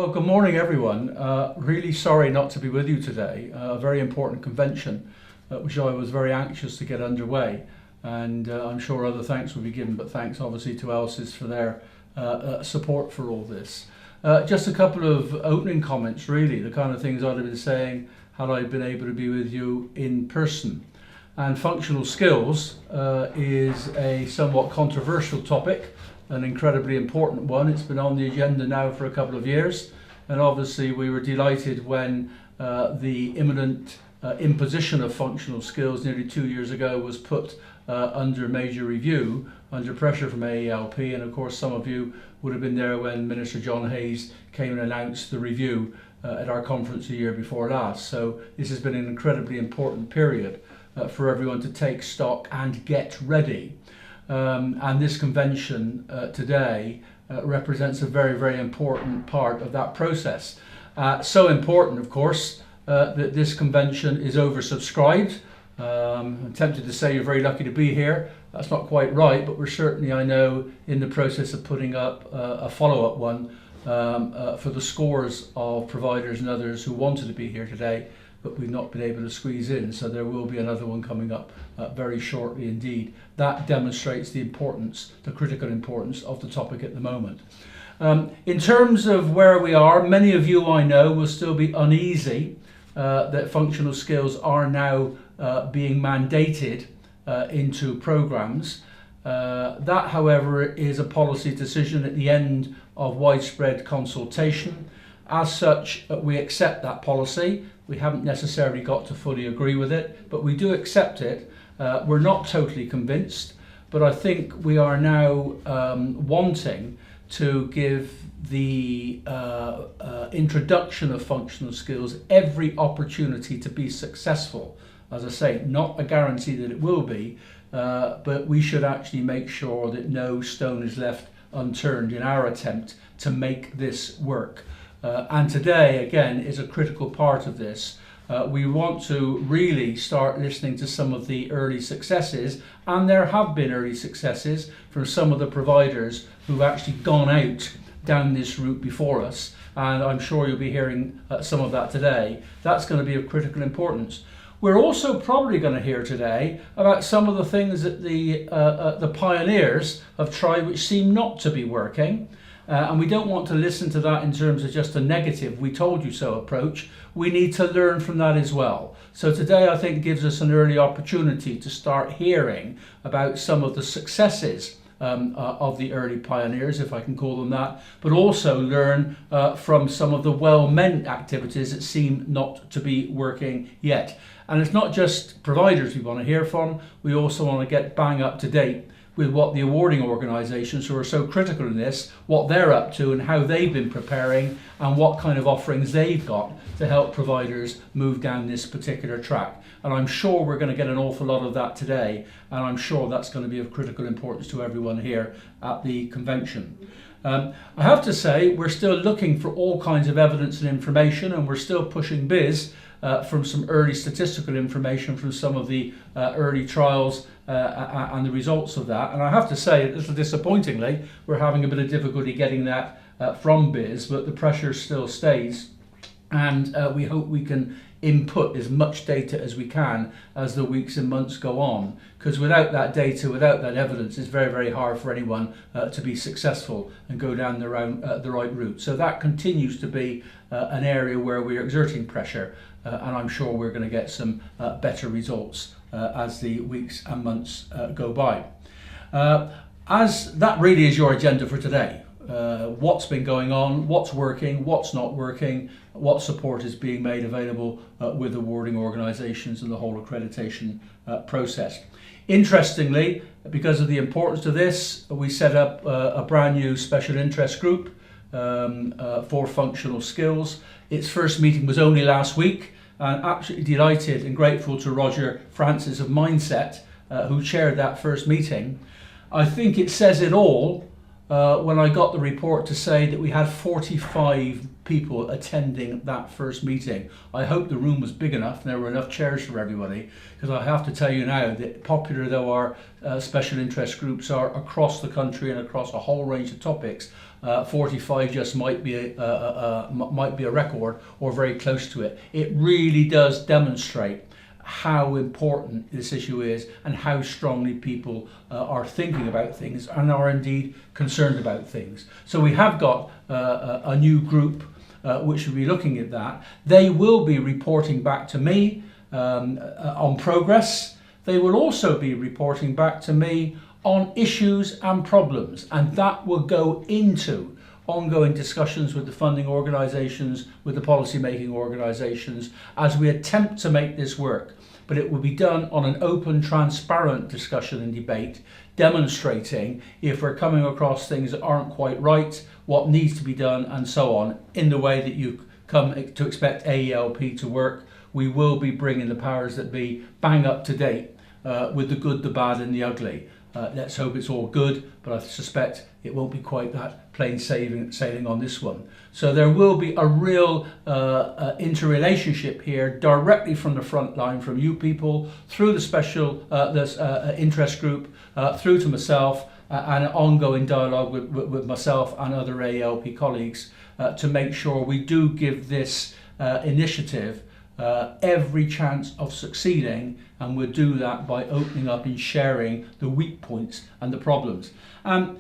Well, good morning, everyone. Really sorry not to be with you today. A very important convention, which I was very anxious to get underway, and I'm sure other thanks will be given, but thanks obviously to LSIS for their support for all this. Just a couple of opening comments, really, the kind of things I'd have been saying had I been able to be with you in person. And functional skills is a somewhat controversial topic, an incredibly important one. It's been on the agenda now for a couple of years, and obviously we were delighted when the imminent imposition of functional skills nearly 2 years ago was put under major review, under pressure from AELP, and of course some of you would have been there when Minister John Hayes came and announced the review at our conference the year before last. So this has been an incredibly important period for everyone to take stock and get ready. And this convention today represents a very, very important part of that process. So important, of course, that this convention is oversubscribed. I'm tempted to say you're very lucky to be here. That's not quite right, but we're certainly, I know, in the process of putting up a follow-up one for the scores of providers and others who wanted to be here today, but we've not been able to squeeze in. So there will be another one coming up very shortly indeed. That demonstrates the importance, the critical importance of the topic at the moment. In terms of where we are, many of you I know will still be uneasy that functional skills are now being mandated into programs. That, however, is a policy decision at the end of widespread consultation. As such, we accept that policy. We haven't necessarily got to fully agree with it, but we do accept it. We're not totally convinced, but I think we are now wanting to give the introduction of functional skills every opportunity to be successful. As I say, not a guarantee that it will be, but we should actually make sure that no stone is left unturned in our attempt to make this work. And today, again, is a critical part of this. We want to really start listening to some of the early successes, and there have been early successes from some of the providers who've actually gone out down this route before us, and I'm sure you'll be hearing some of that today. That's going to be of critical importance. We're also probably going to hear today about some of the things that the pioneers have tried which seem not to be working. And we don't want to listen to that in terms of just a negative "we told you so" approach. We need to learn from that as well. So today I think gives us an early opportunity to start hearing about some of the successes of the early pioneers, if I can call them that, but also learn from some of the well-meant activities that seem not to be working yet. And it's not just providers we want to hear from, we also want to get bang up to date with what the awarding organisations who are so critical in this, what they're up to and how they've been preparing and what kind of offerings they've got to help providers move down this particular track. And I'm sure we're going to get an awful lot of that today, and I'm sure that's going to be of critical importance to everyone here at the convention. I have to say we're still looking for all kinds of evidence and information, and we're still pushing BIS from some early statistical information from some of the early trials and the results of that. And I have to say, a little disappointingly, we're having a bit of difficulty getting that from BIS, but the pressure still stays. And we hope we can input as much data as we can as the weeks and months go on, because without that data, without that evidence, it's very, very hard for anyone to be successful and go down the right route. So that continues to be an area where we're exerting pressure, and I'm sure we're going to get some better results as the weeks and months go by. As that really is your agenda for today. What's been going on, what's working, what's not working, what support is being made available with awarding organisations and the whole accreditation process. Interestingly, because of the importance of this, we set up a brand new special interest group for functional skills. Its first meeting was only last week, and absolutely delighted and grateful to Roger Francis of Mindset, who chaired that first meeting. I think it says it all when I got the report to say that we had 45 people attending that first meeting. I hope the room was big enough and there were enough chairs for everybody, because I have to tell you now that popular though our special interest groups are across the country and across a whole range of topics, 45 just might be a record or very close to it. It really does demonstrate how important this issue is and how strongly people are thinking about things and are indeed concerned about things. So we have got a new group which will be looking at that. They will be reporting back to me on progress. They will also be reporting back to me on issues and problems, and that will go into ongoing discussions with the funding organisations, with the policy making organisations, as we attempt to make this work. But it will be done on an open, transparent discussion and debate, demonstrating if we're coming across things that aren't quite right, what needs to be done, and so on, in the way that you come to expect AELP to work. We will be bringing the powers that be bang up to date with the good, the bad and the ugly. Let's hope it's all good, but I suspect it won't be quite that plain sailing on this one. So there will be a real interrelationship here, directly from the front line, from you people, through the special interest group, through to myself, and an ongoing dialogue with myself and other AELP colleagues to make sure we do give this initiative every chance of succeeding, and we'll do that by opening up and sharing the weak points and the problems. And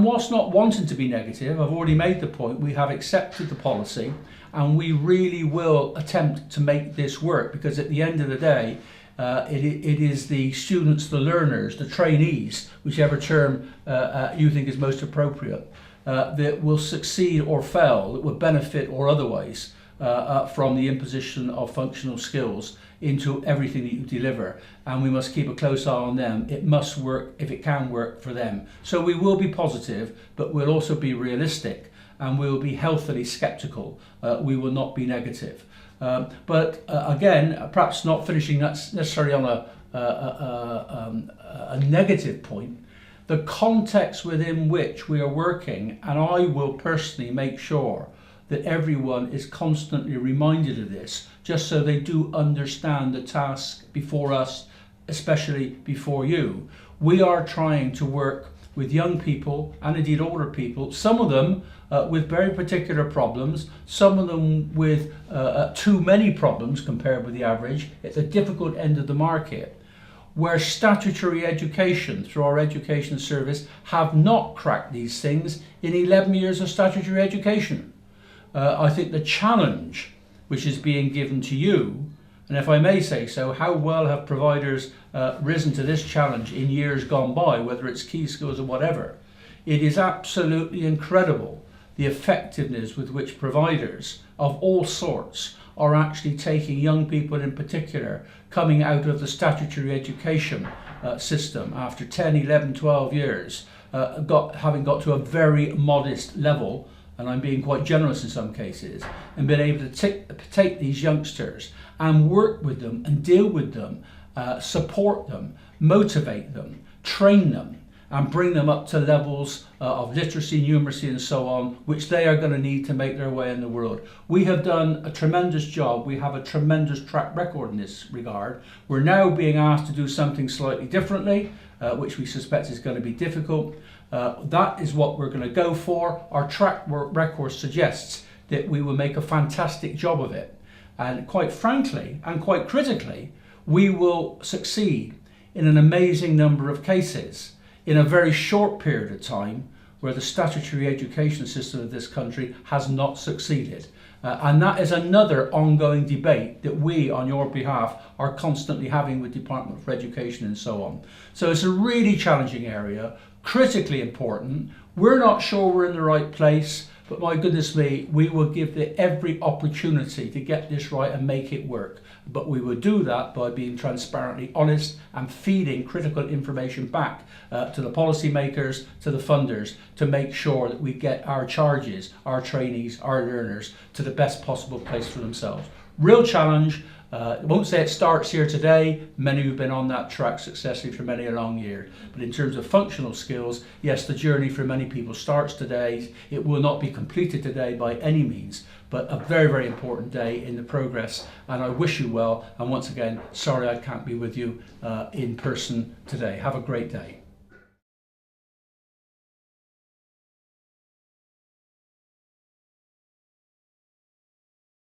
whilst not wanting to be negative, I've already made the point, we have accepted the policy and we really will attempt to make this work, because at the end of the day, it is the students, the learners, the trainees, whichever term you think is most appropriate, that will succeed or fail, that will benefit or otherwise from the imposition of functional skills into everything that you deliver, and we must keep a close eye on them. It must work if it can work for them. So we will be positive, but we'll also be realistic, and we will be healthily sceptical. We will not be negative. But again, perhaps not finishing that necessarily on a negative point, the context within which we are working, and I will personally make sure that everyone is constantly reminded of this, just so they do understand the task before us, especially before you. We are trying to work with young people and indeed older people, some of them with very particular problems, some of them with too many problems compared with the average. It's a difficult end of the market, where statutory education through our education service have not cracked these things in 11 years of statutory education. I think the challenge which is being given to you, and if I may say so, how well have providers risen to this challenge in years gone by, whether it's key skills or whatever. It is absolutely incredible the effectiveness with which providers of all sorts are actually taking young people in particular, coming out of the statutory education system after 10, 11, 12 years, having got to a very modest level, and I'm being quite generous in some cases, and been able to take these youngsters and work with them and deal with them, support them, motivate them, train them, and bring them up to levels of literacy, numeracy and so on, which they are going to need to make their way in the world. We have done a tremendous job. We have a tremendous track record in this regard. We're now being asked to do something slightly differently, which we suspect is going to be difficult. That is what we're going to go for. Our track record suggests that we will make a fantastic job of it. And quite frankly, and quite critically, we will succeed in an amazing number of cases in a very short period of time where the statutory education system of this country has not succeeded. And that is another ongoing debate that we, on your behalf, are constantly having with Department for Education and so on. So it's a really challenging area, critically important. We're not sure we're in the right place, but my goodness me, we will give it every opportunity to get this right and make it work. But we will do that by being transparently honest and feeding critical information back to the policymakers, to the funders, to make sure that we get our charges, our trainees, our learners to the best possible place for themselves. real challenge. I won't say it starts here today. Many who've been on that track successfully for many a long year. But in terms of functional skills, yes, the journey for many people starts today. It will not be completed today by any means, but a very, very important day in the progress. And I wish you well. And once again, sorry I can't be with you in person today. Have a great day.